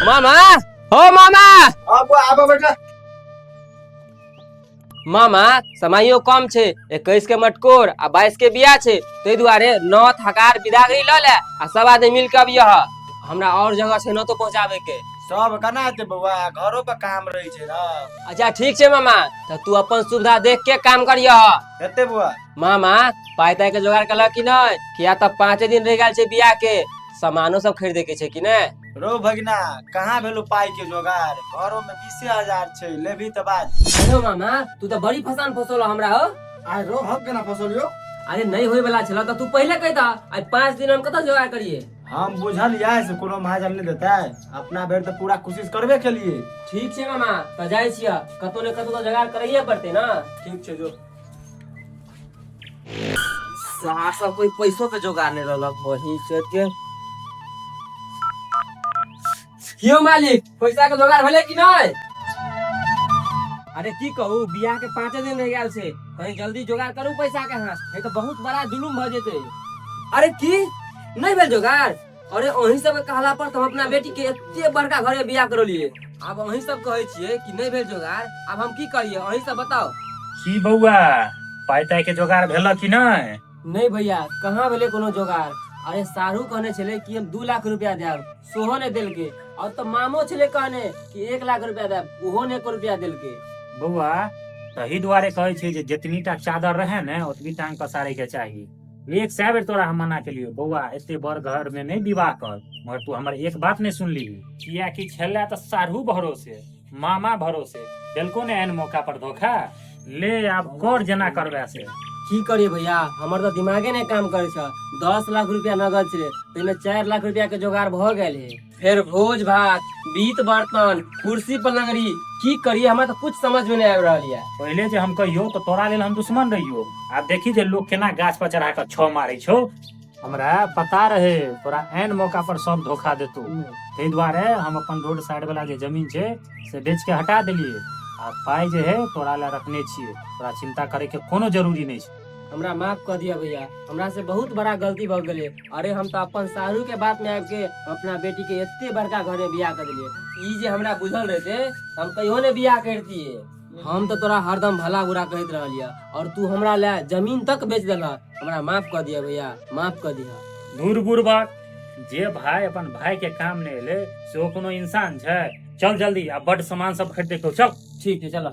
मामा हो मामा आबो बेटा मामा समयो कम छे 21 के मटकोर आ 22 के बिया छे तै दुआरे नौत हकार बिदागरी ल ले आ सब आदमी मिल के अबियह हमरा और जगह छे न तो पहुंचावे के सब कना ते बउआ घरो पे काम रही छे ना। अच्छा ठीक छे मामा तो तू अपन सुविधा देख के काम करियह हेते बुआ मामा पाई ताई के जोगाड़ करल कि नहीं किया तब 5 दिन रह गेल छे बिया के सामानो सब खरीदे के छे कि ने रो भगना कहाँ भेलो पाई के जोगार घरों में 20,000 छे लेभी त बात। हेलो मामा तू तो बड़ी फसान फसोल हमरा हो आ रो हक केना फसलियो अरे नहीं होय वाला छला तो तू पहले कहता आज 5 दिन हम कत जोगाड़ करिए हम बुझल याय से कोनो महाजन नहीं देता है अपना बेर तो पूरा कोशिश करबे के लिए। ठीक छे मामा त जाय छिया कतो ने कतो तो जोगाड़ करइए पड़ते ना। ठीक छे जो सासा कोई पैसों पे जोगाड़ नहीं रहलक वही चल के क्यों मालिक पैसा के जोगाड़ भेले कि नहीं। अरे की कहू बियाह के 5 दिन रह गेल छे कहीं जल्दी जोगाड़ करू पैसा के हाथ नहीं तो बहुत बड़ा जुलुम भ जेते। अरे की नहीं भेल जोगाड़ अरे वही सब कहला पर हम अपना बेटी के एते बड़का घरे बियाह करलिए अब वही सब कहे छिए कि नहीं भेल जोगाड़ अब हम की करिए वही सब बताओ। की बउआ पाई ताई के जोगाड़ भेल कि नहीं। नहीं भैया कहाँ भेले कोनो जोगाड़ अरे सारू कहने छले कि हम 2 लाख रुपया देब सोहो ने दिल के और तो मामो छले कहने कि 1 लाख रुपया देब ओहो ने 1 रुपया दिल के। बउआ तही दुआरे कहे छे जे जितनी टा चादर रहे ने उतनी टांग पसारे के चाहिए। एक सै बेर तोरा हम मना के लिए बउआ एते बड़ घर में नहीं विवाह कर मगर तू हमर एक बात नहीं सुन ली किया कि छेला तो सारू भरोसे मामा भरोसे बिल्कुल ने एन मौका पर धोखा ले आप कर जना करबे से की करिए भैया हमर तो दिमागे नहीं काम करे छ 10 लाख रुपया नगद छे तइमे 4 लाख रुपया के जोगाड़ भ गेल है फिर भोज भात बीत बर्तन कुर्सी पलंगरी की करिए हमरा तो कुछ समझ में नहीं आब रहल है। पहले जे हम कहियो तो तोरा लेल हम दुश्मन रहियो आब देखी जे लोग केना गाछ पर चढ़ा के छो मारे छो हमरा पता रहे तोरा एन मौका पर सब धोखा देतो तै दुआरे हम अपन रोड साइड वाला जे जमीन छे से बेच के हटा देलिए आ पाई जे है तोरा ला रखने छिए तोरा चिंता करे के कोनो जरूरी नहीं छे। हमरा माफ कर दिया भैया हमरा से बहुत बड़ा गलती भ गेले अरे हम तो अपन सारू के बात में आब के अपना बेटी के एते बड़का घरे बियाह कर दिए ई जे हमरा बुझल रहते हम कहियो ने बियाह करतिए हम तो तोरा हरदम भला बुरा कहत रहलिया और तू हमरा ले जमीन तक बेच देला हमरा माफ कर दिया भैया माफ कर दिया। दूर बुरबाक जे भाई अपन भाई के काम नहीं ले से कोनो इंसान छे चल जल्दी आ बड़ सामान सब खरीद के चल। ठीक है चलो।